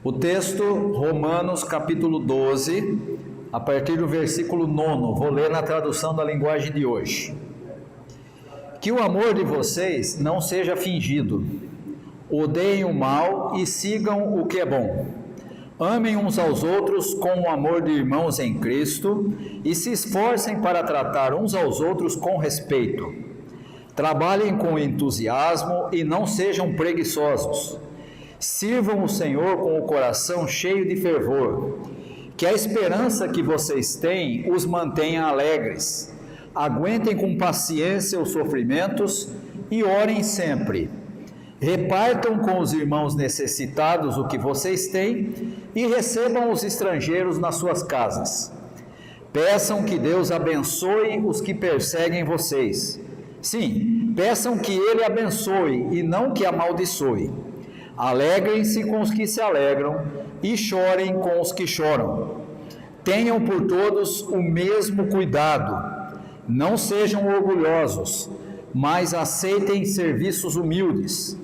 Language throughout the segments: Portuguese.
O texto, Romanos capítulo 12, a partir do versículo 9, vou ler na tradução da linguagem de hoje. Que o amor de vocês não seja fingido, odeiem o mal e sigam o que é bom. Amem uns aos outros com o amor de irmãos em Cristo e se esforcem para tratar uns aos outros com respeito. Trabalhem com entusiasmo e não sejam preguiçosos. Sirvam o Senhor com o coração cheio de fervor. Que a esperança que vocês têm os mantenha alegres. Aguentem com paciência os sofrimentos e orem sempre. Repartam com os irmãos necessitados o que vocês têm e recebam os estrangeiros nas suas casas. Peçam que Deus abençoe os que perseguem vocês. Sim, peçam que Ele abençoe e não que amaldiçoe. Alegrem-se com os que se alegram e chorem com os que choram. Tenham por todos o mesmo cuidado. Não sejam orgulhosos, mas aceitem serviços humildes.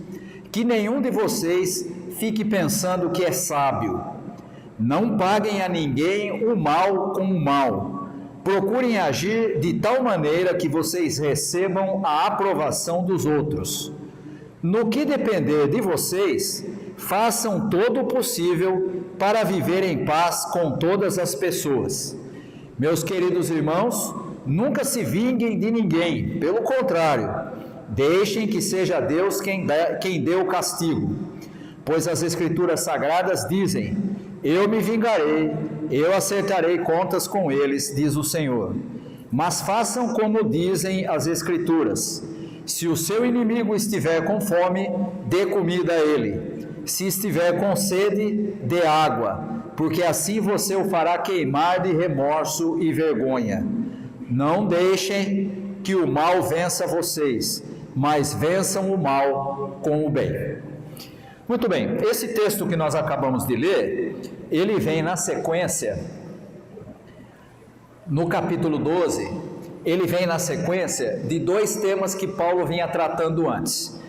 Que nenhum de vocês fique pensando que é sábio. Não paguem a ninguém o mal com o mal. Procurem agir de tal maneira que vocês recebam a aprovação dos outros. No que depender de vocês, façam todo o possível para viver em paz com todas as pessoas. Meus queridos irmãos, nunca se vinguem de ninguém, pelo contrário, deixem que seja Deus quem dê o castigo, pois as Escrituras Sagradas dizem: eu me vingarei, eu acertarei contas com eles, diz o Senhor. Mas façam como dizem as Escrituras: se o seu inimigo estiver com fome, dê comida a ele. Se estiver com sede, dê água, porque assim você o fará queimar de remorso e vergonha. Não deixem que o mal vença vocês, mas vençam o mal com o bem. Muito bem, esse texto que nós acabamos de ler, ele vem na sequência, no capítulo 12, ele vem na sequência de dois temas que Paulo vinha tratando antes.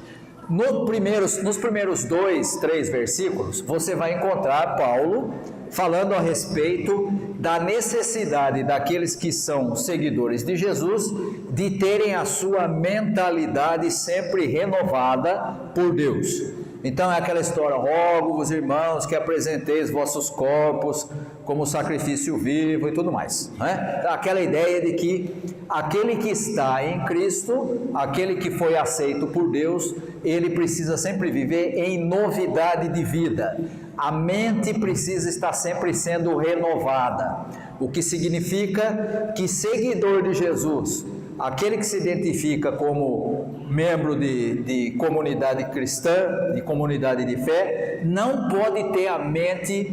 Nos primeiros 2, 3 versículos, você vai encontrar Paulo falando a respeito da necessidade daqueles que são seguidores de Jesus de terem a sua mentalidade sempre renovada por Deus. Então é aquela história: rogo-vos, irmãos, que apresenteis vossos corpos como sacrifício vivo e tudo mais, né? Aquela ideia de que aquele que está em Cristo, aquele que foi aceito por Deus, ele precisa sempre viver em novidade de vida. A mente precisa estar sempre sendo renovada, o que significa que seguidor de Jesus, aquele que se identifica como membro de comunidade cristã, de comunidade de fé, não pode ter a mente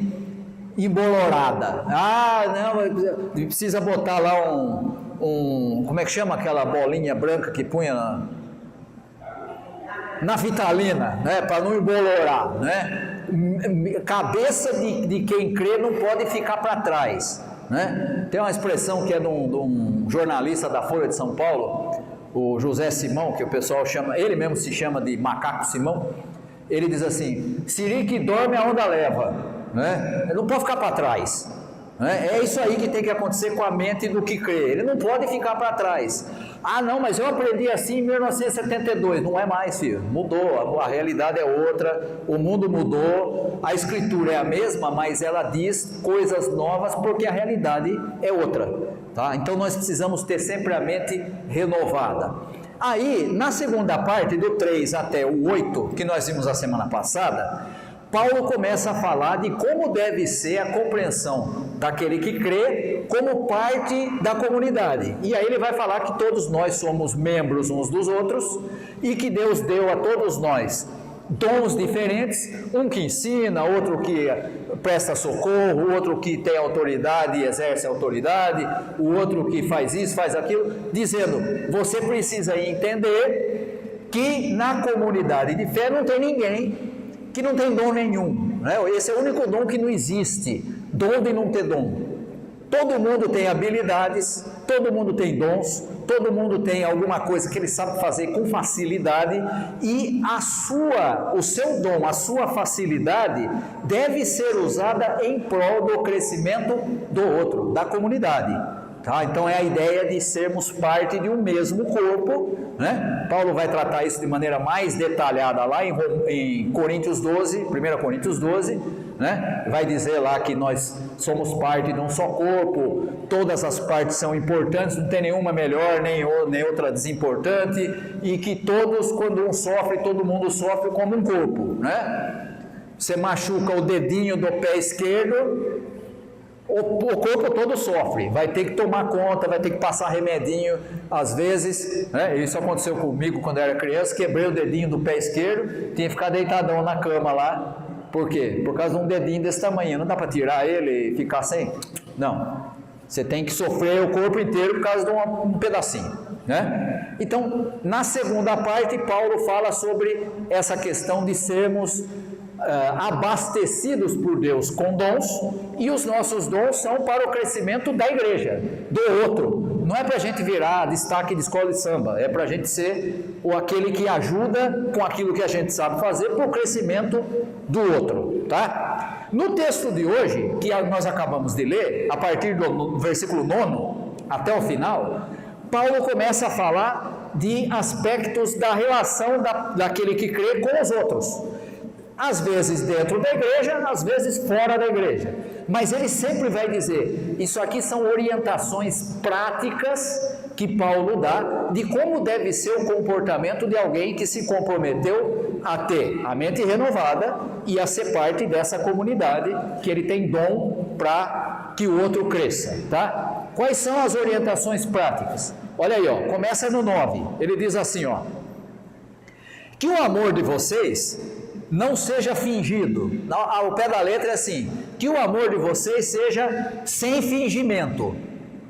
embolorada. Não, precisa botar lá como é que chama aquela bolinha branca que punha na vitalina, né, para não embolorar, né? Cabeça de quem crê não pode ficar para trás, né? Tem uma expressão que é de um jornalista da Folha de São Paulo, o José Simão, que o pessoal chama, ele mesmo se chama de Macaco Simão. Ele diz assim: siri que dorme a onda leva, né? Ele não pode ficar para trás, né? É isso aí que tem que acontecer com a mente do que crê. Ele não pode ficar para trás. Não, mas eu aprendi assim em 1972. Não é mais, filho. Mudou, a realidade é outra, o mundo mudou, a Escritura é a mesma, mas ela diz coisas novas porque a realidade é outra, tá? Então nós precisamos ter sempre a mente renovada. Aí, na segunda parte, do 3 até o 8, que nós vimos a semana passada, Paulo começa a falar de como deve ser a compreensão daquele que crê como parte da comunidade. E aí ele vai falar que todos nós somos membros uns dos outros e que Deus deu a todos nós dons diferentes, um que ensina, outro que presta socorro, outro que tem autoridade e exerce autoridade, o outro que faz isso, faz aquilo, dizendo: você precisa entender que na comunidade de fé não tem ninguém que não tem dom nenhum, né? Esse é o único dom que não existe, dom de não ter dom. Todo mundo tem habilidades, todo mundo tem dons, todo mundo tem alguma coisa que ele sabe fazer com facilidade e o seu dom, a sua facilidade deve ser usada em prol do crescimento do outro, da comunidade. Tá? Então é a ideia de sermos parte de um mesmo corpo, né? Paulo vai tratar isso de maneira mais detalhada lá em Coríntios 12, 1 Coríntios 12, né? Vai dizer lá que nós somos parte de um só corpo, todas as partes são importantes, não tem nenhuma melhor, nem outra desimportante, e que todos, quando um sofre, todo mundo sofre como um corpo, né? Você machuca o dedinho do pé esquerdo, o corpo todo sofre, vai ter que tomar conta, vai ter que passar remedinho, às vezes, né? Isso aconteceu comigo quando eu era criança, quebrei o dedinho do pé esquerdo, tinha que ficar deitadão na cama lá. Por quê? Por causa de um dedinho desse tamanho, não dá para tirar ele e ficar sem? Não, você tem que sofrer o corpo inteiro por causa de um pedacinho, né? Então, na segunda parte, Paulo fala sobre essa questão de sermos abastecidos por Deus com dons, e os nossos dons são para o crescimento da igreja, do outro. Não é para a gente virar destaque de escola de samba, é para a gente ser aquele que ajuda com aquilo que a gente sabe fazer para o crescimento do outro, tá? No texto de hoje, que nós acabamos de ler, a partir do versículo 9 até o final, Paulo começa a falar de aspectos da relação daquele que crê com os outros. Às vezes dentro da igreja, às vezes fora da igreja. Mas ele sempre vai dizer, isso aqui são orientações práticas que Paulo dá de como deve ser o comportamento de alguém que se comprometeu a ter a mente renovada e a ser parte dessa comunidade, que ele tem dom para que o outro cresça, tá? Quais são as orientações práticas? Olha aí, ó, começa no 9, ele diz assim, ó, que o amor de vocês não seja fingido. Ao pé da letra é assim, que o amor de vocês seja sem fingimento,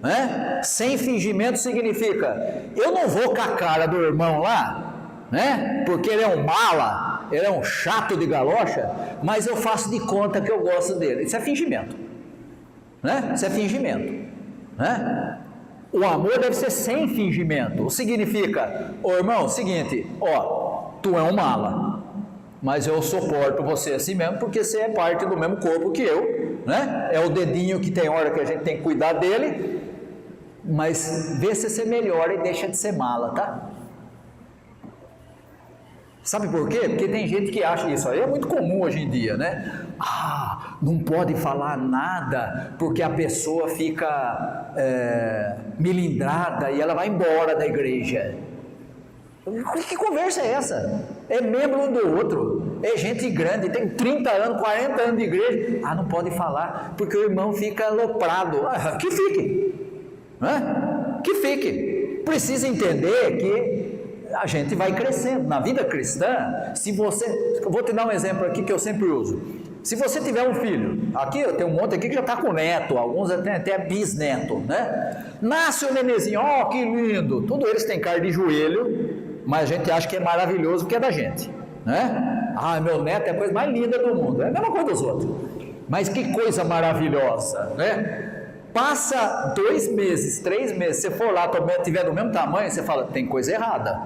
né? Sem fingimento significa, eu não vou com a cara do irmão lá, né? Porque ele é um mala, ele é um chato de galocha, mas eu faço de conta que eu gosto dele. Isso é fingimento, né? Isso é fingimento, né? O amor deve ser sem fingimento. Significa, irmão, seguinte, tu é um mala, mas eu suporto você assim mesmo, porque você é parte do mesmo corpo que eu, né? É o dedinho que tem hora que a gente tem que cuidar dele, mas vê se você melhora e deixa de ser mala, tá? Sabe por quê? Porque tem gente que acha isso aí, é muito comum hoje em dia, né? Não pode falar nada, porque a pessoa fica melindrada e ela vai embora da igreja. Que conversa é essa? É membro um do outro, é gente grande, tem 30 anos, 40 anos de igreja, não pode falar, porque o irmão fica aloprado. Que fique, né? Que fique. Precisa entender que a gente vai crescendo, na vida cristã, eu vou te dar um exemplo aqui que eu sempre uso, se você tiver um filho, aqui eu tenho um monte aqui que já está com neto, alguns até bisneto, né? Nasce o nenenzinho, que lindo, todos eles têm cara de joelho, mas a gente acha que é maravilhoso porque é da gente, né? Meu neto é a coisa mais linda do mundo, é a mesma coisa dos outros, mas que coisa maravilhosa, né? Passa 2 meses, 3 meses, você for lá, tiver do mesmo tamanho, você fala, tem coisa errada,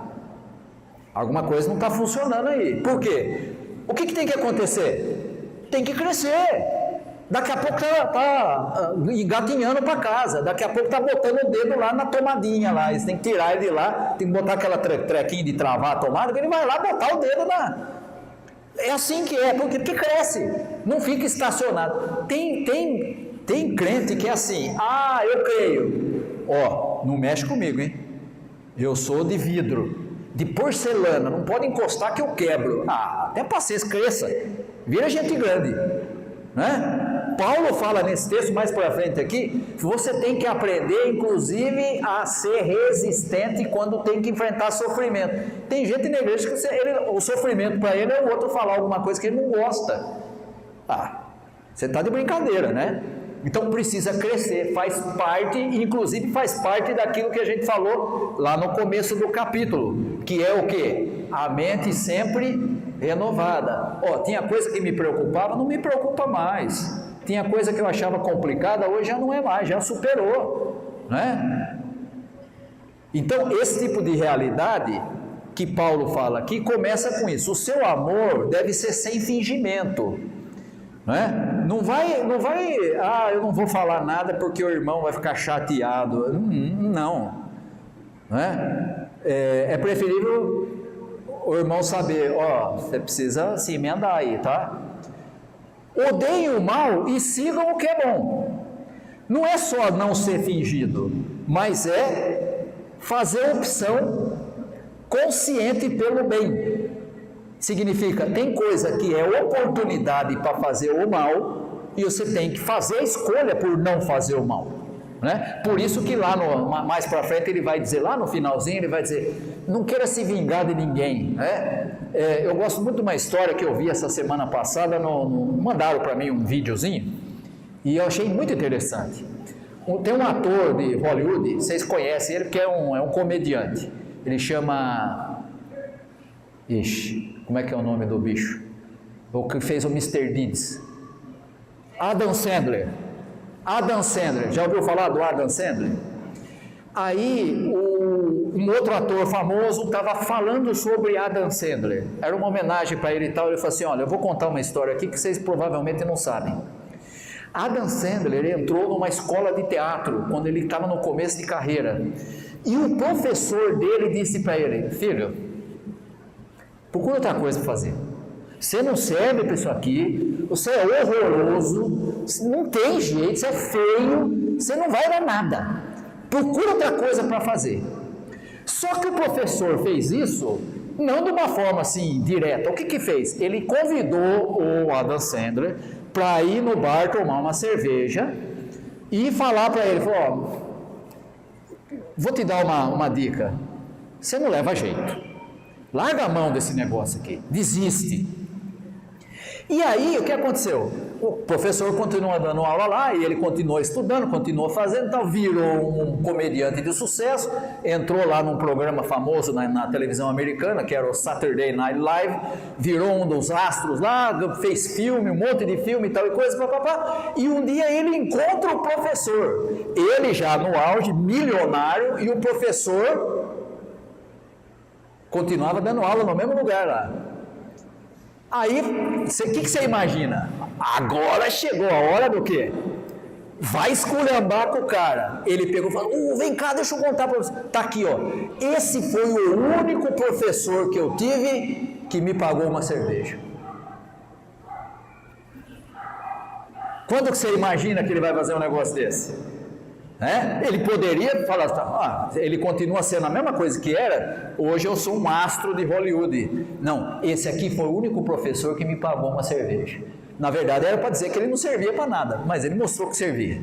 alguma coisa não está funcionando aí. Por quê? O que tem que acontecer? Tem que crescer. Daqui a pouco tá engatinhando para casa, daqui a pouco tá botando o dedo lá na tomadinha lá, eles têm que tirar ele de lá, tem que botar aquela trequinha de travar a tomada, que ele vai lá botar o dedo na... É assim que é, porque cresce, não fica estacionado. Tem crente que é assim, eu creio, não mexe comigo, hein? Eu sou de vidro, de porcelana, não pode encostar que eu quebro. Até paciência, cresça, vira gente grande, né? Paulo fala nesse texto mais para frente aqui, que você tem que aprender, inclusive, a ser resistente quando tem que enfrentar sofrimento. Tem gente na igreja que o sofrimento para ele é o outro falar alguma coisa que ele não gosta. Você está de brincadeira, né? Então precisa crescer, faz parte, inclusive faz parte daquilo que a gente falou lá no começo do capítulo, que é o quê? A mente sempre renovada. Tinha coisa que me preocupava, não me preocupa mais. Tinha coisa que eu achava complicada, hoje já não é mais, já superou, né? Então, esse tipo de realidade que Paulo fala aqui começa com isso. O seu amor deve ser sem fingimento. Né? Não vai, eu não vou falar nada porque o irmão vai ficar chateado. Não. Né? É preferível o irmão saber, você precisa se emendar aí, tá? Odeiem o mal e sigam o que é bom. Não é só não ser fingido, mas é fazer opção consciente pelo bem. Significa, tem coisa que é oportunidade para fazer o mal e você tem que fazer a escolha por não fazer o mal. Né? Por isso que lá mais para frente ele vai dizer, lá no finalzinho ele vai dizer, não queira se vingar de ninguém. Né? Eu gosto muito de uma história que eu vi essa semana passada, mandaram para mim um videozinho e eu achei muito interessante. Tem um ator de Hollywood, vocês conhecem ele porque é um comediante, ele chama... como é que é o nome do bicho? O que fez o Mr. Deeds? Adam Sandler. Já ouviu falar do Adam Sandler? Aí um outro ator famoso estava falando sobre Adam Sandler. Era uma homenagem para ele e tal. Ele falou assim, olha, eu vou contar uma história aqui que vocês provavelmente não sabem. Adam Sandler entrou numa escola de teatro quando ele estava no começo de carreira. E o professor dele disse para ele, filho, procura outra coisa para fazer. Você não serve para isso aqui, você é horroroso, não tem jeito, você é feio, você não vai dar nada. Procura outra coisa para fazer. Só que o professor fez isso, não de uma forma assim, direta. O que fez? Ele convidou o Adam Sandler para ir no bar tomar uma cerveja e falar para ele, vou te dar uma dica, você não leva jeito. Larga a mão desse negócio aqui, desiste. E aí, o que aconteceu? O professor continua dando aula lá, e ele continuou estudando, continuou fazendo, então virou um comediante de sucesso, entrou lá num programa famoso na televisão americana, que era o Saturday Night Live, virou um dos astros lá, fez filme, um monte de filme e tal e coisa, papapá, e um dia ele encontra o professor, ele já no auge, milionário, e o professor continuava dando aula no mesmo lugar lá. Aí, o que você imagina? Agora chegou a hora do quê? Vai esculhambar com o cara. Ele pegou e falou, vem cá, deixa eu contar para você. Tá aqui, ó. Esse foi o único professor que eu tive que me pagou uma cerveja. Quando que você imagina que ele vai fazer um negócio desse? Ele poderia falar, ele continua sendo a mesma coisa que era, hoje eu sou um astro de Hollywood. Não, esse aqui foi o único professor que me pagou uma cerveja. Na verdade era para dizer que ele não servia para nada, mas ele mostrou que servia.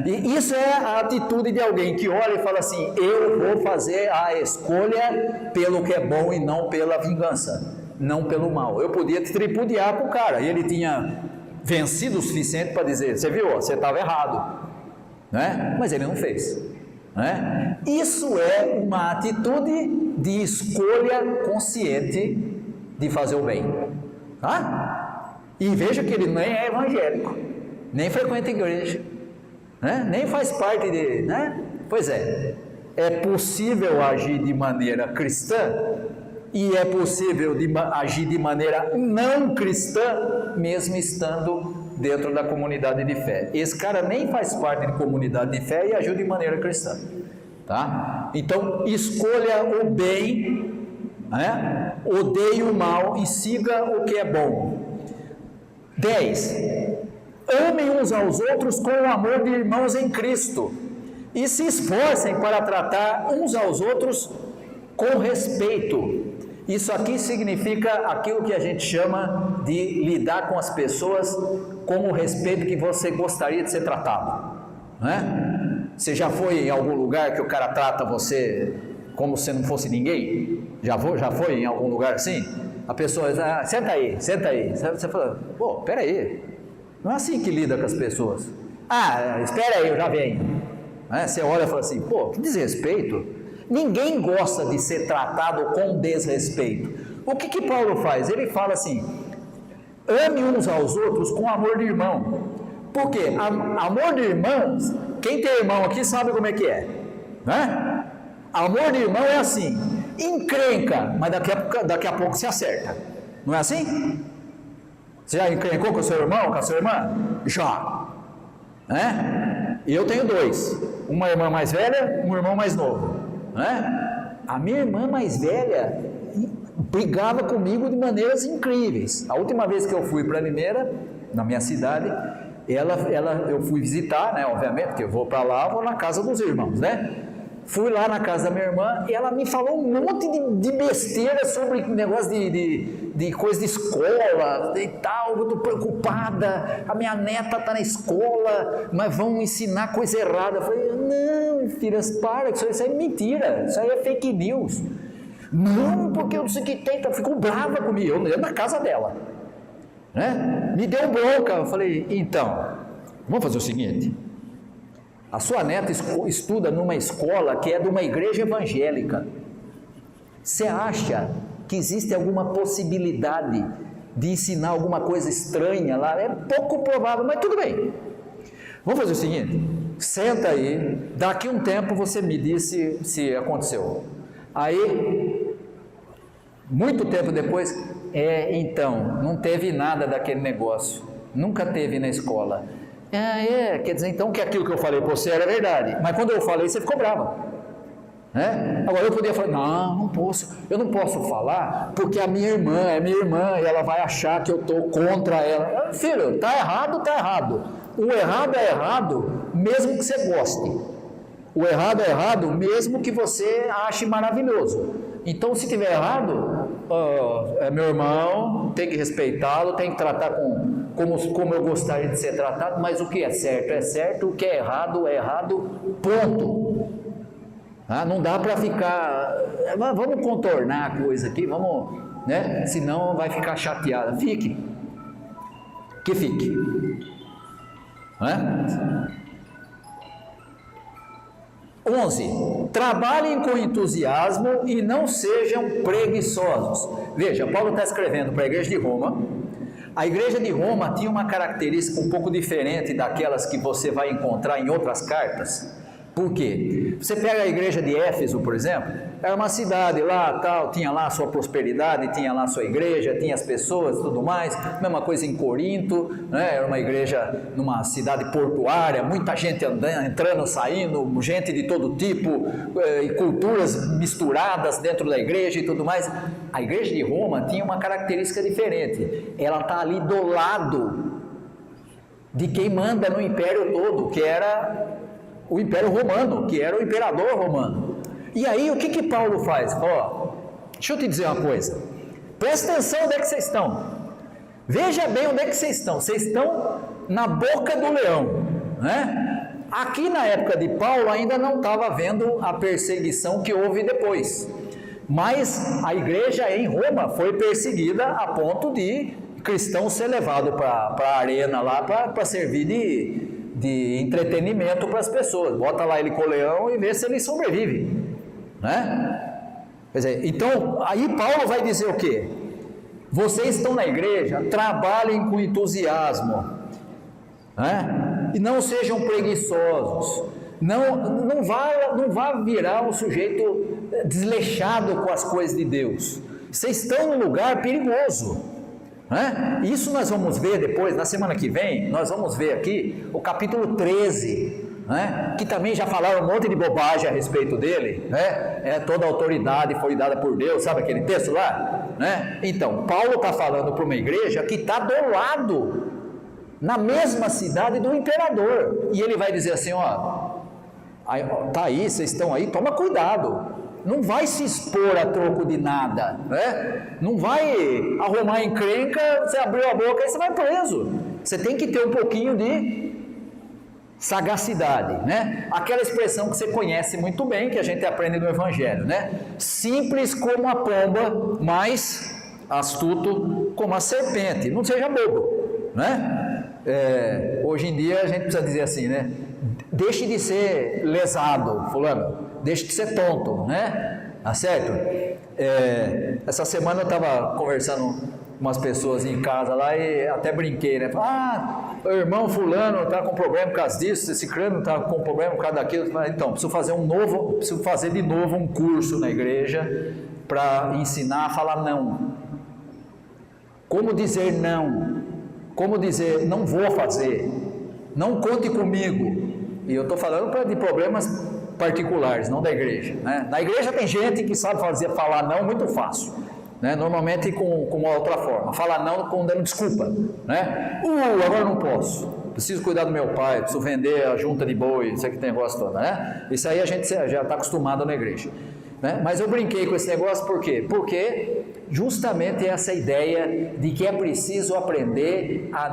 E isso é a atitude de alguém que olha e fala assim, eu vou fazer a escolha pelo que é bom e não pela vingança, não pelo mal. Eu podia tripudiar com o cara, e ele tinha vencido o suficiente para dizer, você viu, você estava errado. Mas ele não fez. Isso é uma atitude de escolha consciente de fazer o bem. E veja que ele nem é evangélico, nem frequenta igreja, nem faz parte de... Pois é possível agir de maneira cristã e é possível agir de maneira não cristã, mesmo estando dentro da comunidade de fé. Esse cara nem faz parte de comunidade de fé e ajuda de maneira cristã. Tá? Então, escolha o bem, odeie o mal e siga o que é bom. 10. Amem uns aos outros com o amor de irmãos em Cristo e se esforcem para tratar uns aos outros com respeito. Isso aqui significa aquilo que a gente chama de lidar com as pessoas com o respeito que você gostaria de ser tratado. Você já foi em algum lugar que o cara trata você como se não fosse ninguém? Já foi em algum lugar assim? A pessoa diz, senta aí. Você fala, peraí, não é assim que lida com as pessoas. Espera aí, eu já venho. Você olha e fala assim, que desrespeito. Ninguém gosta de ser tratado com desrespeito. O que Paulo faz? Ele fala assim, ame uns aos outros com amor de irmão. Por quê? Amor de irmãos, quem tem irmão aqui sabe como é que é. Amor de irmão é assim, encrenca, mas daqui a pouco se acerta. Não é assim? Você já encrencou com o seu irmão, com a sua irmã? Já. Né? E eu tenho 2, uma irmã mais velha, um irmão mais novo. Né? A minha irmã mais velha brigava comigo de maneiras incríveis. A última vez que eu fui para Limeira, na minha cidade, eu fui visitar, né, obviamente, porque eu vou para lá, vou na casa dos irmãos, né? Fui lá na casa da minha irmã e ela me falou um monte de besteira sobre negócio de coisa de escola e tal. Eu estou preocupada, a minha neta está na escola, mas vão ensinar coisa errada. Eu falei, não, filhas, para, isso aí é mentira, isso aí é fake news. Não, porque eu não sei o que tem, ficou brava comigo, eu na casa dela. Né? Me deu bronca, eu falei, então, vamos fazer o seguinte. A sua neta estuda numa escola que é de uma igreja evangélica. Você acha que existe alguma possibilidade de ensinar alguma coisa estranha lá? É pouco provável, mas tudo bem. Vamos fazer o seguinte, senta aí, daqui um tempo você me diz se aconteceu. Aí, muito tempo depois, então, não teve nada daquele negócio, nunca teve na escola. Quer dizer então que aquilo que eu falei para você era verdade, mas quando eu falei você ficou brava. Agora eu podia falar, não posso, eu não posso falar porque a minha irmã é minha irmã e ela vai achar que eu estou contra ela. Filho, está errado. O errado é errado mesmo que você goste. O errado é errado mesmo que você ache maravilhoso. Então se tiver errado, é meu irmão, tem que respeitá-lo, tem que tratar como eu gostaria de ser tratado, mas o que é certo, o que é errado, ponto. Não dá para ficar, vamos contornar a coisa aqui, vamos, né? Senão vai ficar chateada. Fique. 11. Trabalhem com entusiasmo e não sejam preguiçosos. Veja, Paulo está escrevendo para a igreja de Roma. A igreja de Roma tinha uma característica um pouco diferente daquelas que você vai encontrar em outras cartas. Por quê? Você pega a igreja de Éfeso, por exemplo, era uma cidade lá, tal, tinha lá a sua prosperidade, tinha lá a sua igreja, tinha as pessoas, tudo mais. Mesma coisa em Corinto, né? Era uma igreja numa cidade portuária, muita gente andando, entrando, saindo, gente de todo tipo, e culturas misturadas dentro da igreja e tudo mais. A igreja de Roma tinha uma característica diferente. Ela está ali do lado de quem manda no império todo, que era o Império Romano, que era o imperador romano. E aí o que Paulo faz? Deixa eu te dizer uma coisa, presta atenção onde é que vocês estão, veja bem onde é que vocês estão na boca do leão, né? Aqui na época de Paulo ainda não estava havendo a perseguição que houve depois, mas a igreja em Roma foi perseguida a ponto de cristão ser levado para a arena lá para servir de entretenimento para as pessoas. Bota lá ele com o leão e vê se ele sobrevive, né? Quer dizer, então aí Paulo vai dizer o quê? Vocês estão na igreja, trabalhem com entusiasmo, né? E não sejam preguiçosos. Não vá virar um sujeito desleixado com as coisas de Deus. Vocês estão num lugar perigoso. Isso nós vamos ver depois, na semana que vem, nós vamos ver aqui o capítulo 13, que também já falaram um monte de bobagem a respeito dele, toda a autoridade foi dada por Deus, sabe aquele texto lá? Então, Paulo está falando para uma igreja que está do lado, na mesma cidade do imperador, e ele vai dizer assim, tá aí, vocês estão aí, toma cuidado. Não vai se expor a troco de nada, não vai arrumar encrenca, você abriu a boca e você vai preso. Você tem que ter um pouquinho de sagacidade, aquela expressão que você conhece muito bem, que a gente aprende no Evangelho, simples como a pomba, mas astuto como a serpente. Não seja bobo, hoje em dia a gente precisa dizer assim, deixe de ser lesado, fulano, deixe de ser tonto, tá certo? Essa semana eu estava conversando umas pessoas em casa lá e até brinquei, né? O irmão fulano está com problema por causa disso, esse crânio está com problema por causa daquilo. Então, preciso fazer de novo um curso na igreja para ensinar a falar não. Como dizer não? Como dizer não vou fazer? Não conte comigo. E eu estou falando de problemas particulares, não da igreja, né? Na igreja tem gente que sabe falar não muito fácil, né? Normalmente com uma outra forma, falar não dando desculpa, né? Agora não posso, preciso cuidar do meu pai, preciso vender a junta de boi, isso aqui tem negócio todo, né? Isso aí a gente já está acostumado na igreja, né? Mas eu brinquei com esse negócio por quê? Porque justamente essa ideia de que é preciso aprender a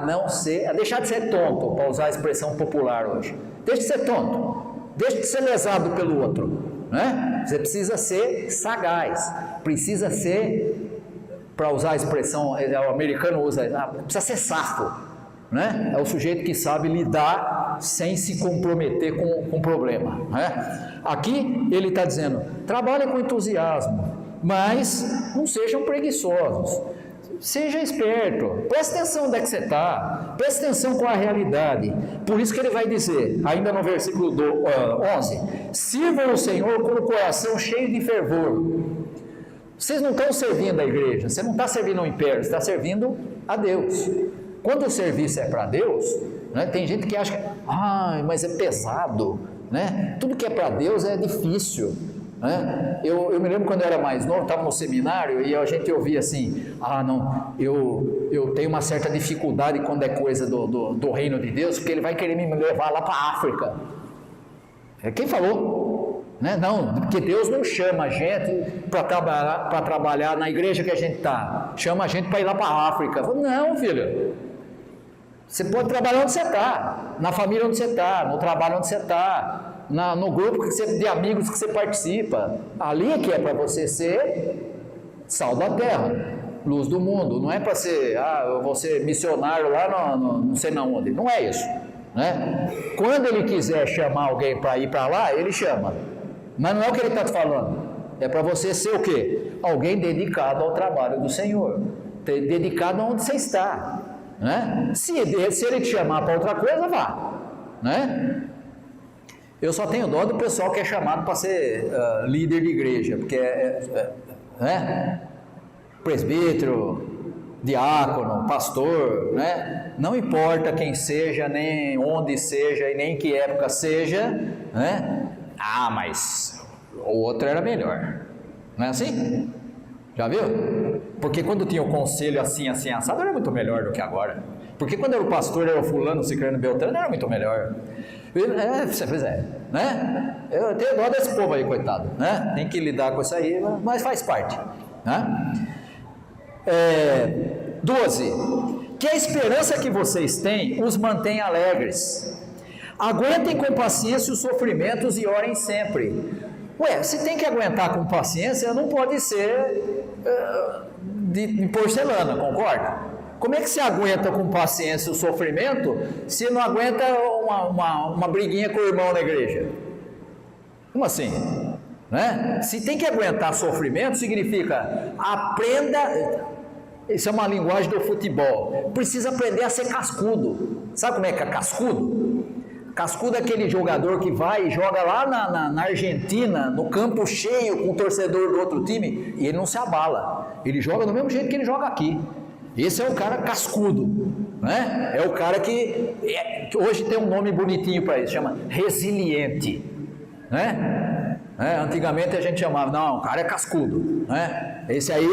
deixar de ser tonto, para usar a expressão popular hoje. Deixe de ser tonto. Deixe de ser lesado pelo outro, né? Você precisa ser sagaz, precisa ser, para usar a expressão, o americano usa, precisa ser safo, né? É o sujeito que sabe lidar sem se comprometer com o problema, né? Aqui ele está dizendo, trabalhe com entusiasmo, mas não sejam preguiçosos. Seja esperto, preste atenção onde é que você está, preste atenção com a realidade. Por isso que ele vai dizer, ainda no versículo 11, sirvam o Senhor com o coração cheio de fervor. Vocês não estão servindo a igreja, você não está servindo ao império, você está servindo a Deus. Quando o serviço é para Deus, né, tem gente que acha, mas é pesado, né? Tudo que é para Deus é difícil. Eu me lembro quando eu era mais novo, estava no seminário e a gente ouvia assim, eu tenho uma certa dificuldade quando é coisa do reino de Deus, porque ele vai querer me levar lá para a África. Quem falou? Né? Não, porque Deus não chama a gente para trabalhar na igreja que a gente está, chama a gente para ir lá para a África. Eu falo, não, filho, você pode trabalhar onde você está, na família onde você está, no trabalho onde você está, no grupo de amigos que você participa. Ali é que é para você ser sal da terra, luz do mundo. Não é para ser, eu vou ser missionário lá não sei na onde. Não é isso, né? Quando ele quiser chamar alguém para ir para lá, ele chama. Mas não é o que ele está falando. É para você ser o quê? Alguém dedicado ao trabalho do Senhor, dedicado aonde você está, né? Se ele te chamar para outra coisa, vá, né? Eu só tenho dó do pessoal que é chamado para ser líder de igreja, porque né? Presbítero, diácono, pastor, né? Não importa quem seja, nem onde seja e nem em que época seja, né? Mas o outro era melhor, não é assim? Já viu? Porque quando tinha o conselho assim, assado, era muito melhor do que agora. Porque quando era o pastor, era o fulano, ciclano, beltrano, era muito melhor. Né? Eu tenho dó desse povo aí, coitado, né? Tem que lidar com isso aí, mas faz parte, né? 12. Que a esperança que vocês têm os mantém alegres. Aguentem com paciência os sofrimentos e orem sempre. Se tem que aguentar com paciência, não pode ser de porcelana, concorda? Como é que se aguenta com paciência o sofrimento se não aguenta uma briguinha com o irmão na igreja? Como assim? Né? Se tem que aguentar sofrimento, significa aprenda. Isso é uma linguagem do futebol. Precisa aprender a ser cascudo. Sabe como é que é cascudo? Cascudo é aquele jogador que vai e joga lá na Argentina, no campo cheio, com o torcedor do outro time, e ele não se abala. Ele joga do mesmo jeito que ele joga aqui. Esse é o cara cascudo, né? É o cara que hoje tem um nome bonitinho para isso, chama resiliente, né? Antigamente a gente chamava, não, o cara é cascudo, né? Esse aí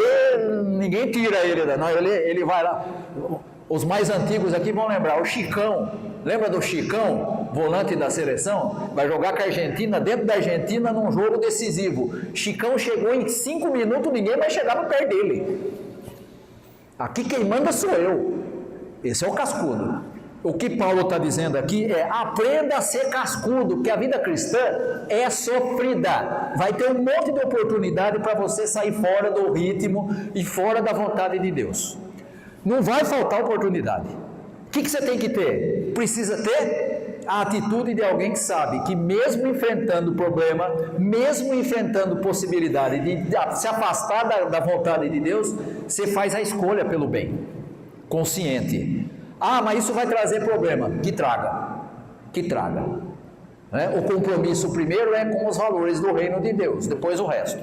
ninguém tira ele, não, ele vai lá. Os mais antigos aqui vão lembrar, o Chicão, lembra do Chicão, volante da seleção? Vai jogar com a Argentina, dentro da Argentina, num jogo decisivo. Chicão chegou em 5 minutos, ninguém vai chegar no pé dele. Aqui quem manda sou eu. Esse é o cascudo. O que Paulo está dizendo aqui é: aprenda a ser cascudo, porque a vida cristã é sofrida. Vai ter um monte de oportunidade para você sair fora do ritmo e fora da vontade de Deus. Não vai faltar oportunidade. O que você tem que ter? Precisa ter a atitude de alguém que sabe que mesmo enfrentando problema, mesmo enfrentando possibilidade de se afastar da vontade de Deus, você faz a escolha pelo bem, consciente. Ah, mas isso vai trazer problema. Que traga. O compromisso primeiro é com os valores do reino de Deus, depois o resto.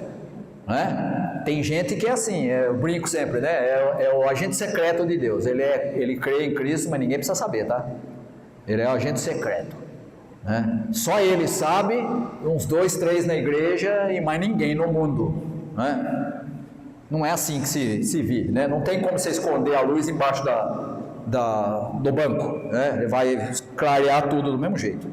Tem gente que é assim, eu brinco sempre, é o agente secreto de Deus. Ele crê em Cristo, mas ninguém precisa saber, tá? Ele é o agente secreto. Só ele sabe, uns 2, 3 na igreja e mais ninguém no mundo. Não é assim que se vive, Não tem como você esconder a luz embaixo do banco, Ele vai clarear tudo do mesmo jeito,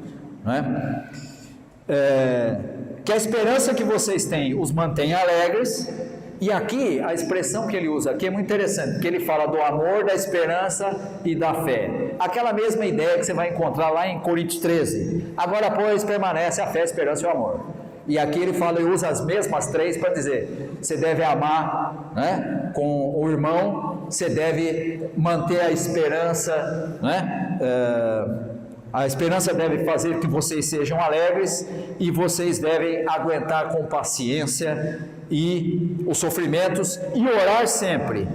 que a esperança que vocês têm os mantém alegres. E aqui, a expressão que ele usa aqui é muito interessante, porque ele fala do amor, da esperança e da fé. Aquela mesma ideia que você vai encontrar lá em Coríntios 13. Agora, pois, permanece a fé, a esperança e o amor. E aqui ele fala e usa as mesmas 3 para dizer, você deve amar com o irmão, você deve manter a esperança, a esperança deve fazer que vocês sejam alegres e vocês devem aguentar com paciência e os sofrimentos e orar sempre.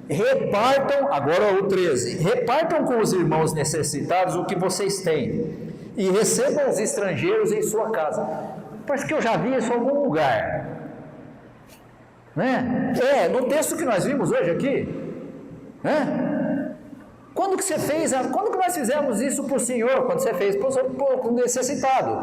Repartam, agora o 13, repartam com os irmãos necessitados o que vocês têm e recebam os estrangeiros em sua casa. Parece que eu já vi isso em algum lugar, no texto que nós vimos hoje aqui, Quando que você fez, quando que nós fizemos isso para o Senhor? Quando você fez para o necessitado,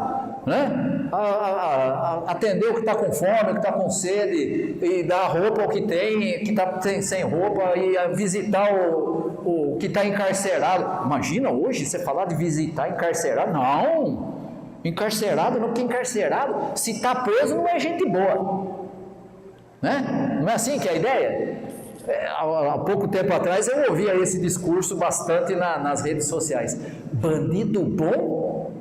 atender o que está com fome, o que está com sede, e dar roupa ao que tem, que está sem roupa, e visitar o que está encarcerado. Imagina hoje você falar de visitar encarcerado? Não, encarcerado não, porque encarcerado, se está preso, não é gente boa, não é assim que é a ideia? Há pouco tempo atrás eu ouvia esse discurso bastante nas redes sociais. Bandido bom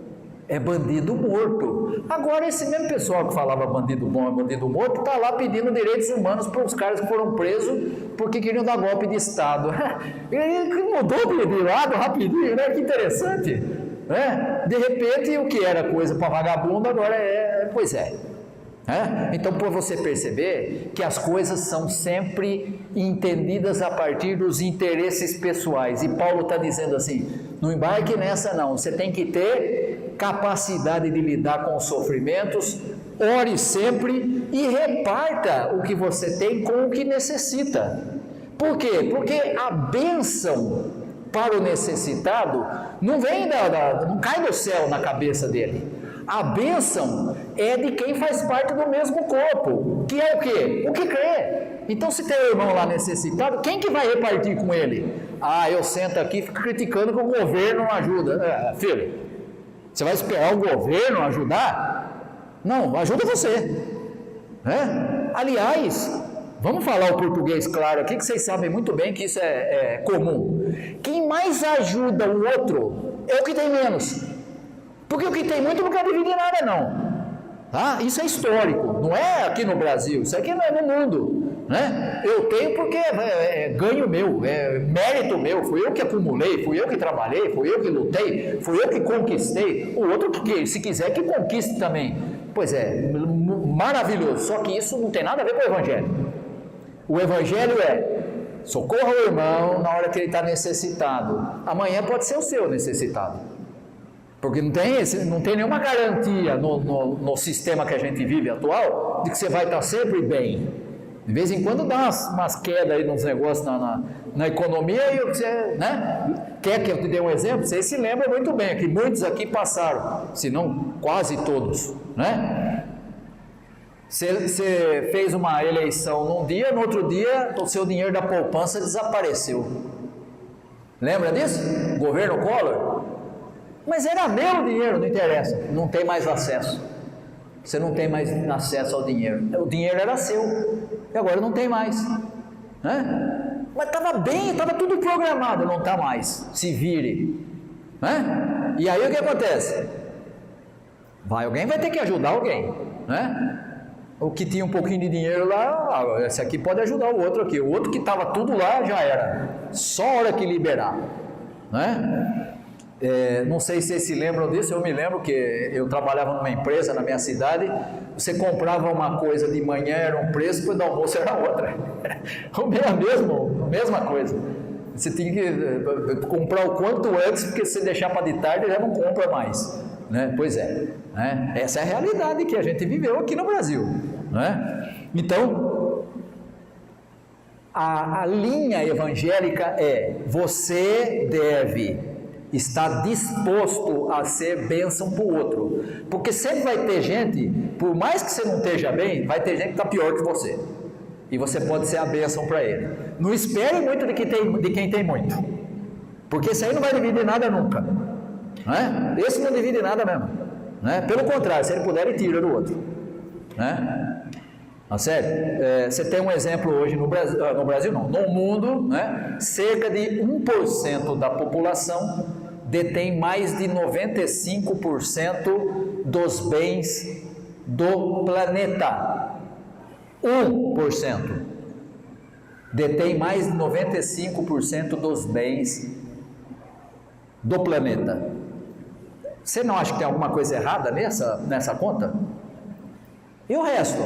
é bandido morto. Agora esse mesmo pessoal que falava bandido bom é bandido morto está lá pedindo direitos humanos para os caras que foram presos porque queriam dar golpe de Estado. Ele mudou de lado rapidinho, que interessante, De repente o que era coisa para vagabundo agora pois é. Então, para você perceber que as coisas são sempre entendidas a partir dos interesses pessoais, e Paulo está dizendo assim, não embarque nessa não, você tem que ter capacidade de lidar com os sofrimentos, ore sempre e reparta o que você tem com o que necessita. Por quê? Porque a bênção para o necessitado não vem não cai do céu na cabeça dele. A bênção é de quem faz parte do mesmo corpo, que é o quê? O que crê. Então, se tem um irmão lá necessitado, quem que vai repartir com ele? Eu sento aqui e fico criticando que o governo não ajuda. Filho, você vai esperar o governo ajudar? Não, ajuda você. Aliás, vamos falar o português claro aqui, que vocês sabem muito bem que isso é comum. Quem mais ajuda o outro é o que tem menos. Porque o que tem muito não quer dividir nada, não. Isso é histórico, não é aqui no Brasil, isso aqui não é no mundo, Eu tenho porque é ganho meu, é mérito meu, fui eu que acumulei, fui eu que trabalhei, fui eu que lutei, fui eu que conquistei. O outro que se quiser que conquiste também. Pois é, maravilhoso, só que isso não tem nada a ver com o Evangelho. O Evangelho é socorra o irmão na hora que ele está necessitado. Amanhã pode ser o seu necessitado. Porque não tem nenhuma garantia no sistema que a gente vive atual de que você vai estar sempre bem. De vez em quando dá umas quedas aí nos negócios na economia e você, quer que eu te dê um exemplo? Vocês se lembram muito bem que muitos aqui passaram, se não quase todos, Você fez uma eleição num dia, no outro dia o seu dinheiro da poupança desapareceu. Lembra disso? Governo Collor? Mas era meu dinheiro, não interessa, não tem mais acesso. Você não tem mais acesso ao dinheiro. O dinheiro era seu, e agora não tem mais. Mas estava bem, estava tudo programado, não está mais. Se vire. E aí o que acontece? Alguém vai ter que ajudar alguém. O que tinha um pouquinho de dinheiro lá, esse aqui pode ajudar o outro aqui. O outro que estava tudo lá já era. Só a hora que liberar. Não sei se vocês se lembram disso, eu me lembro que eu trabalhava numa empresa na minha cidade, você comprava uma coisa de manhã era um preço, depois do almoço era outra. A mesma coisa. Você tinha que comprar o quanto antes, porque se você deixar para de tarde já não compra mais. Né? Pois é, né? Essa é a realidade que a gente viveu aqui no Brasil. Né? Então, a linha evangélica é: você deve estar disposto a ser bênção para o outro, porque sempre vai ter gente, por mais que você não esteja bem, vai ter gente que está pior que você, e você pode ser a bênção para ele. Não espere muito de quem tem muito, porque esse aí não vai dividir nada nunca, né? Esse não divide nada mesmo, né? Pelo contrário, se ele puder, ele tira do outro, né? Tá certo? Você tem um exemplo hoje no Brasil não, no mundo, né? Cerca de 1% da população detém mais de 95% dos bens do planeta. 1% detém mais de 95% dos bens do planeta. Você não acha que tem alguma coisa errada nessa conta? E o resto?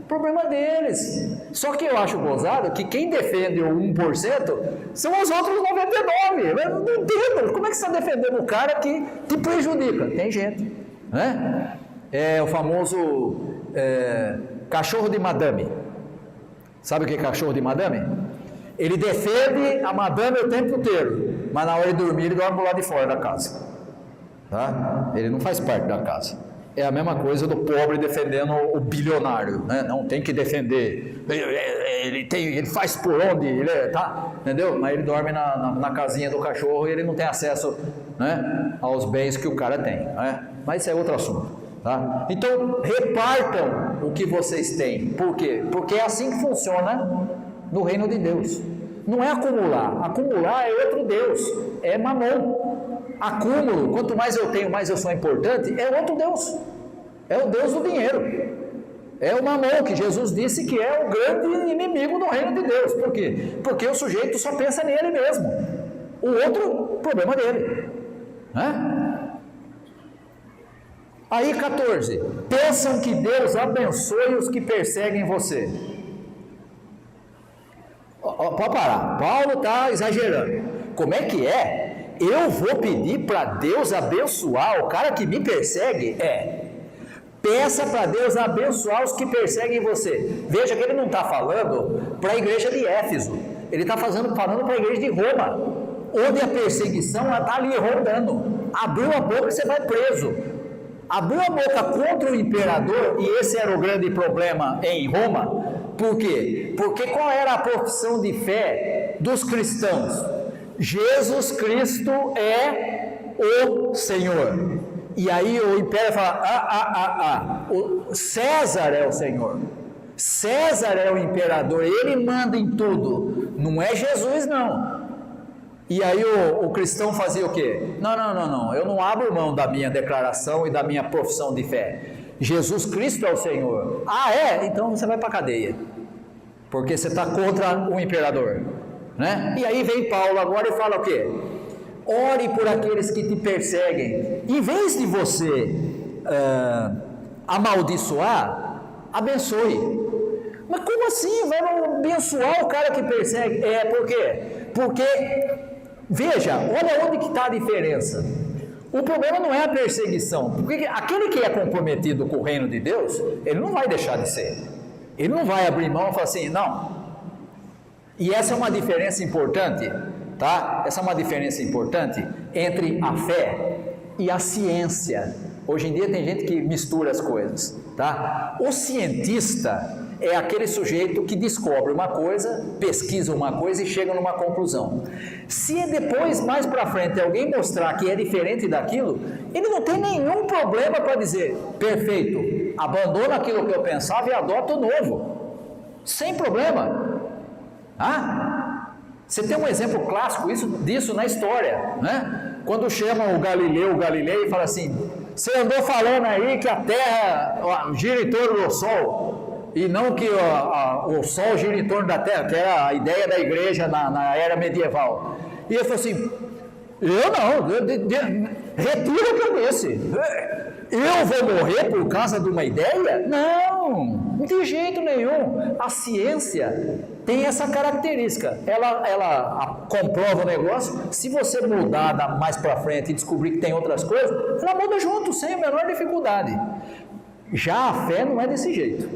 Problema deles. Só que eu acho gozado que quem defende o 1% são os outros 99%. Eu não entendo. Como é que você está defendendo o cara que te prejudica? Tem gente, né? É o famoso cachorro de madame. Sabe o que é cachorro de madame? Ele defende a madame o tempo inteiro, mas na hora de dormir ele dorme do lado de fora da casa. Tá? Ele não faz parte da casa. É a mesma coisa do pobre defendendo o bilionário, né? Não tem que defender, ele faz por onde, tá? Entendeu? Mas ele dorme na casinha do cachorro e ele não tem acesso, né, aos bens que o cara tem, né? Mas isso é outro assunto, tá? Então, repartam o que vocês têm. Por quê? Porque é assim que funciona no reino de Deus. Não é acumular é outro Deus, é mamon. Acúmulo, quanto mais eu tenho, mais eu sou importante, é outro Deus, é o Deus do dinheiro, é o mamon, que Jesus disse que é o grande inimigo do reino de Deus. Por quê? Porque o sujeito só pensa nele mesmo, o outro, problema dele, né? Aí 14, pensam que Deus abençoe os que perseguem você. Pode parar, Paulo está exagerando. Como é que é? Eu vou pedir para Deus abençoar o cara que me persegue? Peça para Deus abençoar os que perseguem você. Veja que ele não está falando para a igreja de Éfeso, ele está falando para a igreja de Roma, onde a perseguição está ali rondando. Abriu a boca e você vai preso. Abriu a boca contra o imperador, e esse era o grande problema em Roma. Por quê? Porque qual era a profissão de fé dos cristãos? Jesus Cristo é o Senhor. E aí o império fala, o César é o Senhor, César é o imperador, ele manda em tudo, não é Jesus não. E aí o cristão fazia o quê? Não, eu não abro mão da minha declaração e da minha profissão de fé. Jesus Cristo é o Senhor. Então você vai para a cadeia, porque você está contra o imperador, né? E aí vem Paulo agora e fala o quê? Ore por aqueles que te perseguem. Em vez de você amaldiçoar, abençoe. Mas como assim? Vai abençoar o cara que persegue? Por quê? Porque, veja, olha onde que está a diferença. O problema não é a perseguição, porque aquele que é comprometido com o reino de Deus, ele não vai deixar de ser. Ele não vai abrir mão e falar assim, não. E essa é uma diferença importante, tá? Essa é uma diferença importante entre a fé e a ciência. Hoje em dia tem gente que mistura as coisas, tá? O cientista é aquele sujeito que descobre uma coisa, pesquisa uma coisa e chega numa conclusão. Se depois, mais para frente, alguém mostrar que é diferente daquilo, ele não tem nenhum problema para dizer, perfeito, abandono aquilo que eu pensava e adoto o novo, sem problema. Você tem um exemplo clássico disso na história, né? Quando chamam o Galileu e fala assim, você andou falando aí que a Terra gira em torno do Sol, e não que o Sol gira em torno da Terra, que era a ideia da igreja na era medieval. E ele falou assim, Eu não, retiro o que eu disse. Eu vou morrer por causa de uma ideia? Não, de jeito nenhum. A ciência tem essa característica. Ela comprova o negócio. Se você mudar mais para frente e descobrir que tem outras coisas, ela muda junto, sem a menor dificuldade. Já a fé não é desse jeito.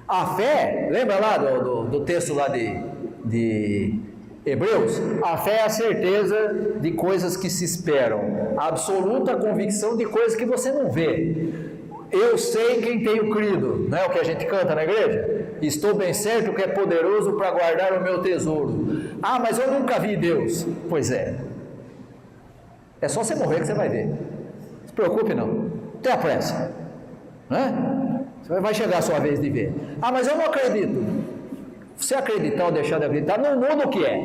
A fé, lembra lá do texto lá de Hebreus? A fé é a certeza de coisas que se esperam, a absoluta convicção de coisas que você não vê. Eu sei quem tenho crido, não é o que a gente canta na igreja? Estou bem certo que é poderoso para guardar o meu tesouro. Ah, mas eu nunca vi Deus. Pois é. É só você morrer que você vai ver. Não se preocupe não. Tenha pressa. Né? Você vai chegar a sua vez de ver. Ah, mas eu não acredito. Se acreditar ou deixar de acreditar, não muda o que é.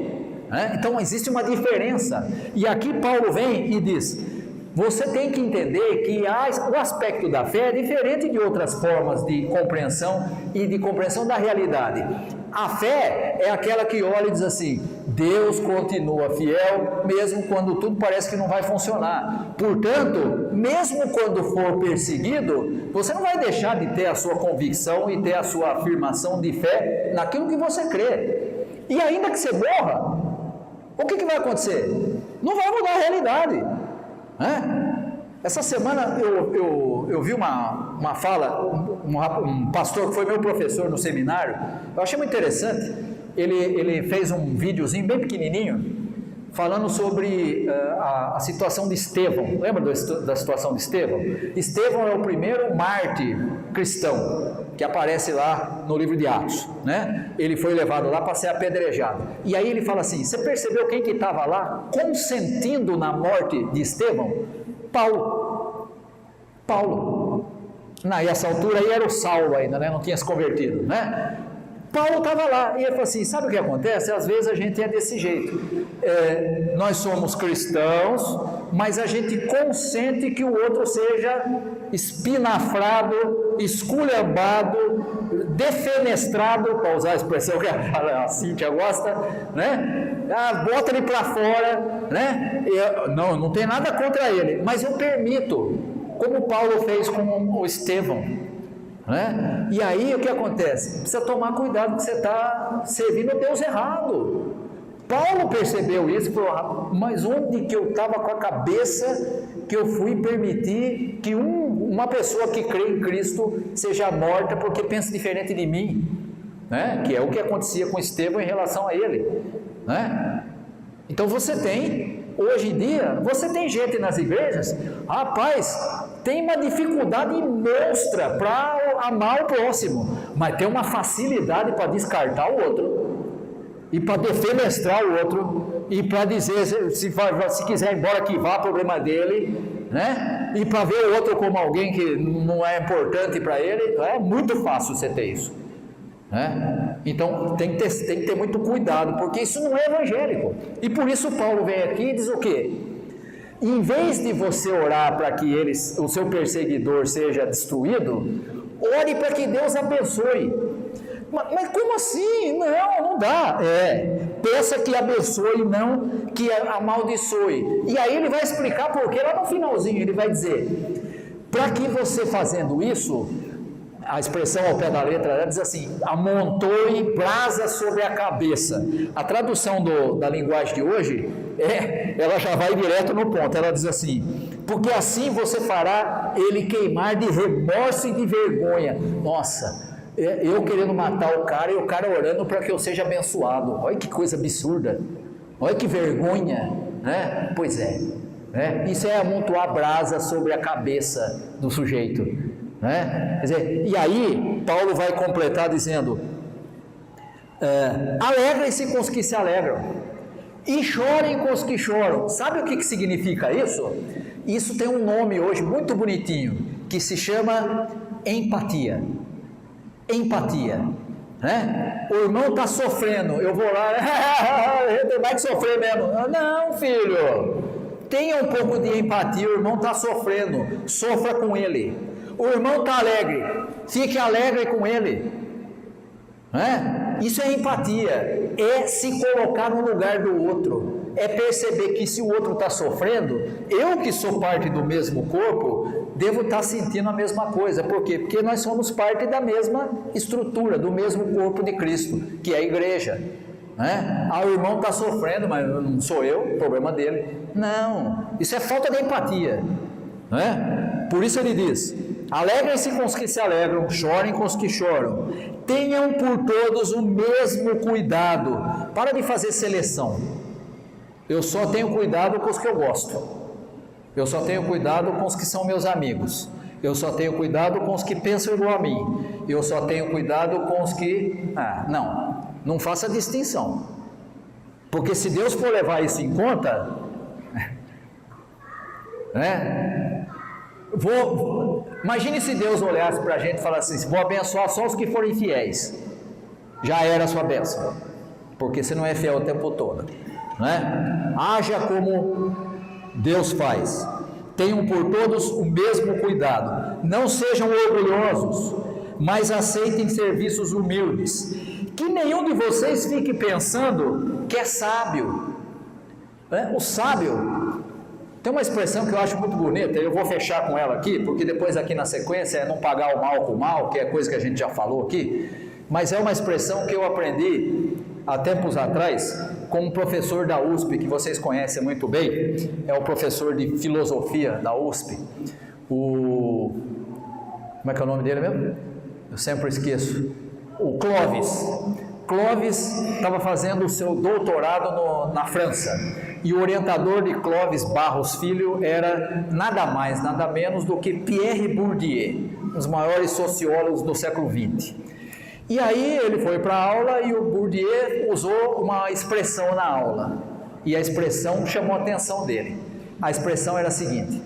Né? Então existe uma diferença. E aqui Paulo vem e diz: você tem que entender que o aspecto da fé é diferente de outras formas de compreensão e de compreensão da realidade. A fé é aquela que olha e diz assim: Deus continua fiel, mesmo quando tudo parece que não vai funcionar. Portanto, mesmo quando for perseguido, você não vai deixar de ter a sua convicção e ter a sua afirmação de fé naquilo que você crê. E ainda que você morra, o que vai acontecer? Não vai mudar a realidade. Essa semana eu vi uma fala, um pastor que foi meu professor no seminário. Eu achei muito interessante. Ele fez um videozinho bem pequenininho falando sobre a situação de Estevão. Lembra da situação de Estevão? Estevão é o primeiro mártir cristão que aparece lá no livro de Atos, né? Ele foi levado lá para ser apedrejado. E aí ele fala assim: você percebeu quem que estava lá consentindo na morte de Estevão? Paulo. Nessa altura aí era o Saulo ainda, né? Não tinha se convertido, né? Paulo estava lá, e ele falou assim: sabe o que acontece? Às vezes a gente é desse jeito, nós somos cristãos, mas a gente consente que o outro seja espinafrado, esculhambado, defenestrado, para usar a expressão que a Cíntia gosta, né? Bota ele para fora, né? Não tem nada contra ele, mas eu permito, como Paulo fez com o Estevão. Né? E aí o que acontece? Precisa tomar cuidado que você está servindo a Deus errado. Paulo percebeu isso e falou: mas onde que eu estava com a cabeça que eu fui permitir que uma pessoa que crê em Cristo seja morta porque pensa diferente de mim, né? Que é o que acontecia com Estevão em relação a ele, né? Então hoje em dia, você tem gente nas igrejas, rapaz, tem uma dificuldade monstra para amar o próximo, mas tem uma facilidade para descartar o outro, e para defenestrar o outro, e para dizer, se quiser ir embora que vá, problema dele, né? E para ver o outro como alguém que não é importante para ele. É muito fácil você ter isso, né? Então tem que ter muito cuidado, porque isso não é evangélico. E por isso Paulo vem aqui e diz o quê? Em vez de você orar para que o seu perseguidor seja destruído, ore para que Deus abençoe. Mas como assim? Não dá. Peça que abençoe, não que amaldiçoe. E aí ele vai explicar por quê. Lá no finalzinho ele vai dizer: para que você fazendo isso, a expressão ao pé da letra, ela diz assim: amontoe brasa sobre a cabeça. A tradução da linguagem de hoje, ela já vai direto no ponto. Ela diz assim: porque assim você fará ele queimar de remorso e de vergonha. Nossa, eu querendo matar o cara e o cara orando para que eu seja abençoado. Olha que coisa absurda, olha que vergonha, né? Pois é, isso é amontoar brasa sobre a cabeça do sujeito, né? Quer dizer, e aí Paulo vai completar dizendo: alegrem-se com os que se alegram e chorem com os que choram. Sabe o que significa isso? Isso tem um nome hoje muito bonitinho, que se chama empatia. Empatia, né? O irmão está sofrendo, eu vou lá, vai que sofrer mesmo. Não, filho, tenha um pouco de empatia. O irmão está sofrendo, sofra com ele. O irmão está alegre, fique alegre com ele, né? Isso é empatia, é se colocar no lugar do outro. é perceber que se o outro está sofrendo, eu que sou parte do mesmo corpo, devo estar sentindo a mesma coisa. Por quê? Porque nós somos parte da mesma estrutura, do mesmo corpo de Cristo, que é a igreja. Né? O irmão está sofrendo, mas não sou eu, problema dele. Não, isso é falta de empatia. Né? Por isso ele diz: alegrem-se com os que se alegram, chorem com os que choram, tenham por todos o mesmo cuidado. Para de fazer seleção. Eu só tenho cuidado com os que eu gosto, eu só tenho cuidado com os que são meus amigos, eu só tenho cuidado com os que pensam igual a mim, eu só tenho cuidado com os que... não faça distinção, porque se Deus for levar isso em conta, né? Imagine se Deus olhasse para a gente e falasse assim: vou abençoar só os que forem fiéis, já era a sua bênção, porque você não é fiel o tempo todo, né? Haja como Deus faz, tenham por todos o mesmo cuidado, não sejam orgulhosos, mas aceitem serviços humildes, que nenhum de vocês fique pensando que é sábio, né? O sábio tem uma expressão que eu acho muito bonita, eu vou fechar com ela aqui, porque depois aqui na sequência é não pagar o mal com o mal, que é coisa que a gente já falou aqui, mas é uma expressão que eu aprendi há tempos atrás com um professor da USP, que vocês conhecem muito bem, é o professor de filosofia da USP, como é que é o nome dele mesmo? Eu sempre esqueço, o Clovis. Clovis estava fazendo o seu doutorado na França, e o orientador de Clovis Barros Filho era nada mais, nada menos do que Pierre Bourdieu, um dos maiores sociólogos do século XX. E aí ele foi para a aula e o Bourdieu usou uma expressão na aula, e a expressão chamou a atenção dele. A expressão era a seguinte: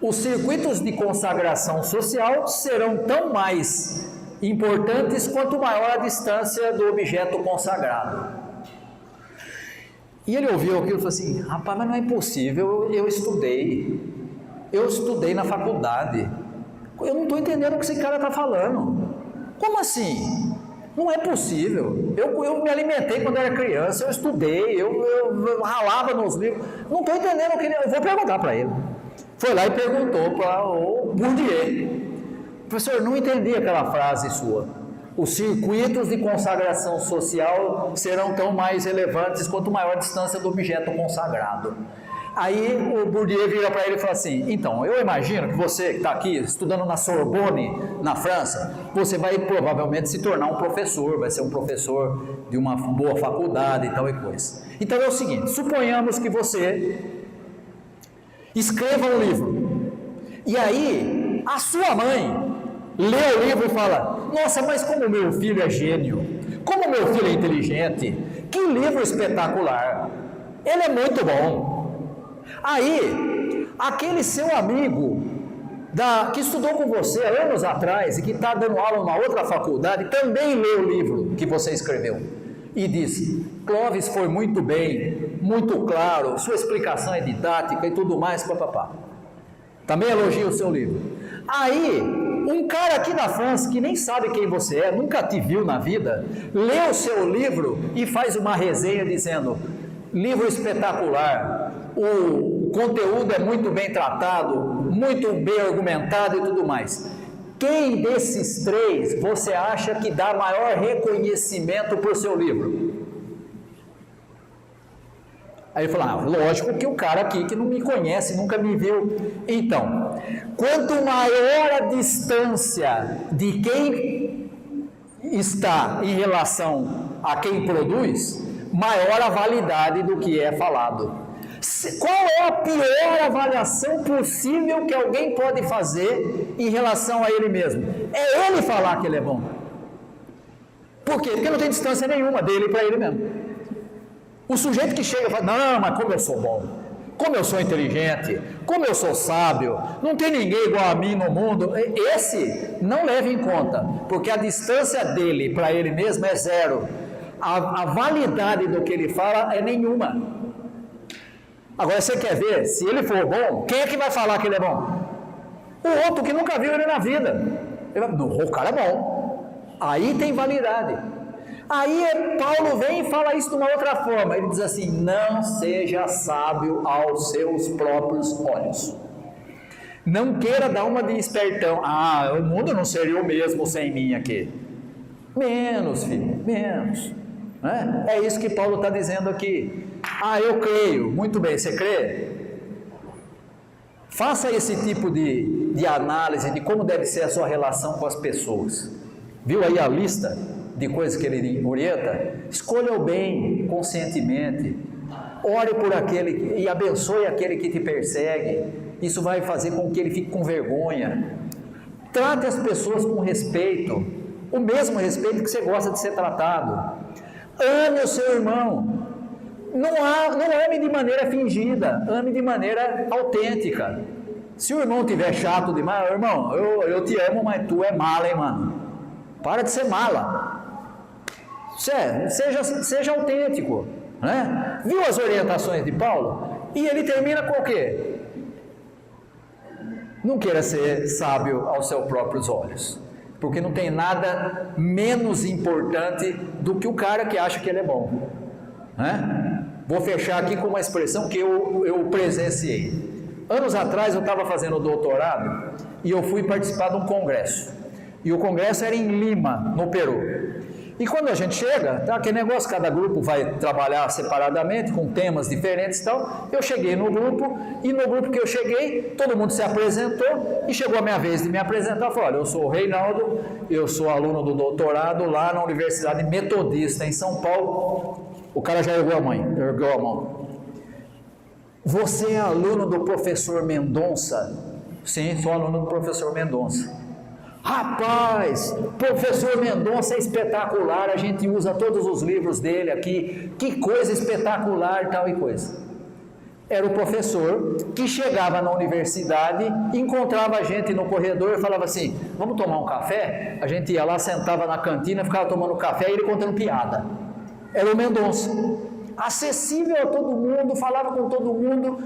os circuitos de consagração social serão tão mais importantes quanto maior a distância do objeto consagrado. E ele ouviu aquilo e falou assim: rapaz, mas não é impossível, eu estudei na faculdade, eu não estou entendendo o que esse cara está falando. Como assim? Não é possível, eu me alimentei quando era criança, eu estudei, eu ralava nos livros, não estou entendendo o que ele... Eu vou perguntar para ele. Foi lá e perguntou para o Bourdieu: professor, não entendi aquela frase sua. Os circuitos de consagração social serão tão mais relevantes quanto maior a distância do objeto consagrado. Aí o Bourdieu vira para ele e fala assim: então, eu imagino que você que está aqui estudando na Sorbonne, na França, você vai provavelmente se tornar um professor, vai ser um professor de uma boa faculdade e tal e coisa. Então é o seguinte, suponhamos que você escreva um livro, e aí a sua mãe lê o livro e fala: nossa, mas como meu filho é gênio, como meu filho é inteligente, que livro espetacular, ele é muito bom. Aí, aquele seu amigo que estudou com você anos atrás e que está dando aula numa outra faculdade, também lê o livro que você escreveu e diz: Clovis foi muito bem, muito claro, sua explicação é didática e tudo mais, papapá. Também elogia o seu livro. Aí, um cara aqui da França, que nem sabe quem você é, nunca te viu na vida, lê o seu livro e faz uma resenha dizendo: livro espetacular, o conteúdo é muito bem tratado, muito bem argumentado e tudo mais. Quem desses três você acha que dá maior reconhecimento para o seu livro? Aí ele falou: lógico que o cara aqui que não me conhece, nunca me viu. Então, quanto maior a distância de quem está em relação a quem produz, maior a validade do que é falado. Qual é a pior avaliação possível que alguém pode fazer em relação a ele mesmo? É ele falar que ele é bom. Por quê? Porque não tem distância nenhuma dele para ele mesmo. O sujeito que chega e fala: não, mas como eu sou bom, como eu sou inteligente, como eu sou sábio, não tem ninguém igual a mim no mundo. Esse não leva em conta, porque a distância dele para ele mesmo é zero. A validade do que ele fala é nenhuma. Agora você quer ver, se ele for bom, quem é que vai falar que ele é bom? O outro que nunca viu ele na vida. Ele vai: não, o cara é bom. Aí tem validade. Aí Paulo vem e fala isso de uma outra forma. Ele diz assim: não seja sábio aos seus próprios olhos. Não queira dar uma de espertão. O mundo não seria o mesmo sem mim aqui. Menos, filho, menos. Né? É isso que Paulo está dizendo aqui. Eu creio. Muito bem, você crê? Faça esse tipo de análise de como deve ser a sua relação com as pessoas. Viu aí a lista de coisas que ele orienta? Escolha o bem conscientemente. Ore por aquele e abençoe aquele que te persegue. Isso vai fazer com que ele fique com vergonha. Trate as pessoas com respeito, o mesmo respeito que você gosta de ser tratado. Ame o seu irmão. Não ame de maneira fingida, ame de maneira autêntica. Se o irmão estiver chato demais, irmão, eu te amo, mas tu é mala, hein, mano? Para de ser mala. Seja autêntico, né? Viu as orientações de Paulo? E ele termina com o quê? Não queira ser sábio aos seus próprios olhos, porque não tem nada menos importante do que o cara que acha que ele é bom, né? Vou fechar aqui com uma expressão que eu presenciei. Anos atrás eu estava fazendo doutorado e eu fui participar de um congresso. E o congresso era em Lima, no Peru. E quando a gente chega, tá aquele negócio, cada grupo vai trabalhar separadamente, com temas diferentes e tal. Eu cheguei no grupo, e no grupo que eu cheguei, todo mundo se apresentou, e chegou a minha vez de me apresentar. Falei: olha, eu sou o Reinaldo, eu sou aluno do doutorado lá na Universidade Metodista, em São Paulo. O cara já ergueu a mão. Você é aluno do professor Mendonça? Sim, sou aluno do professor Mendonça. Rapaz, professor Mendonça é espetacular, a gente usa todos os livros dele aqui, que coisa espetacular, tal e coisa. Era o professor que chegava na universidade, encontrava a gente no corredor e falava assim: vamos tomar um café? A gente ia lá, sentava na cantina, ficava tomando café e ele contando piada. Era o Mendonça, acessível a todo mundo, falava com todo mundo,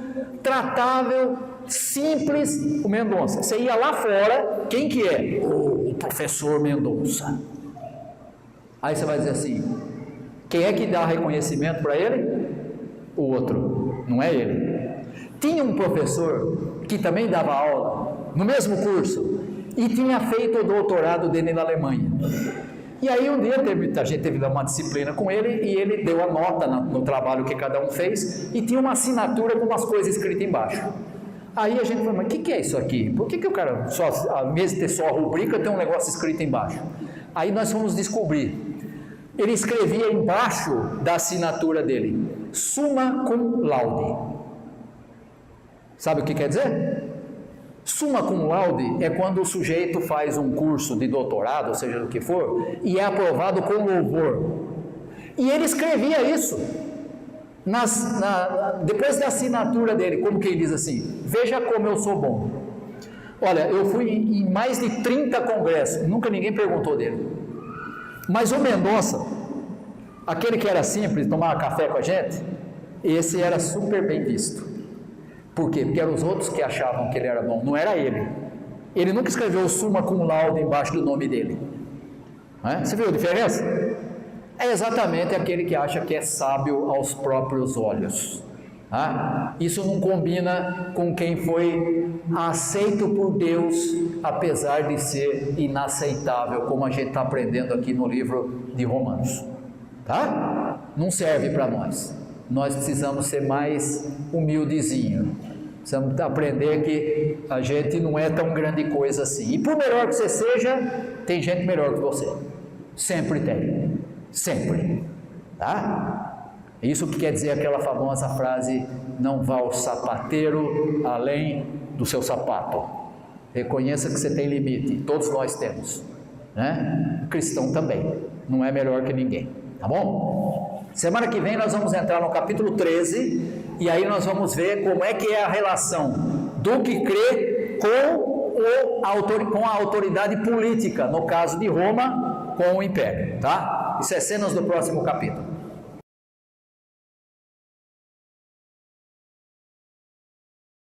tratável, simples. O Mendonça, você ia lá fora, quem que é? O professor Mendonça. Aí você vai dizer assim: quem é que dá reconhecimento para ele? O outro, não é ele. Tinha um professor que também dava aula no mesmo curso e tinha feito o doutorado dele na Alemanha. E aí um dia a gente teve uma disciplina com ele e ele deu a nota no trabalho que cada um fez e tinha uma assinatura com umas coisas escritas embaixo. Aí a gente falou: mas o que é isso aqui? Por que o cara, ao invés de ter só a rubrica, tem um negócio escrito embaixo? Aí nós fomos descobrir. Ele escrevia embaixo da assinatura dele: summa cum laude. Sabe o que quer dizer? Summa cum laude é quando o sujeito faz um curso de doutorado, ou seja, do que for, e é aprovado com louvor. E ele escrevia isso depois da assinatura dele, como que ele diz assim: veja como eu sou bom. Olha, eu fui em mais de 30 congressos, nunca ninguém perguntou dele. Mas o Mendonça, aquele que era simples, tomava café com a gente, esse era super bem visto. Por quê? Porque eram os outros que achavam que ele era bom, não era ele. Ele nunca escreveu summa cum laude embaixo do nome dele. Você viu a diferença? É exatamente aquele que acha que é sábio aos próprios olhos. Isso não combina com quem foi aceito por Deus, apesar de ser inaceitável, como a gente está aprendendo aqui no livro de Romanos. Não serve para nós. Nós precisamos ser mais humildezinho. Precisamos aprender que a gente não é tão grande coisa assim. E por melhor que você seja, tem gente melhor que você. Sempre tem. Sempre. Isso que quer dizer aquela famosa frase: não vá ao sapateiro além do seu sapato. Reconheça que você tem limite. Todos nós temos. O cristão também. Não é melhor que ninguém. Tá bom? Semana que vem nós vamos entrar no capítulo 13 e aí nós vamos ver como é que é a relação do que crê com a autoridade política, no caso de Roma, com o império, tá? Isso é cenas do próximo capítulo.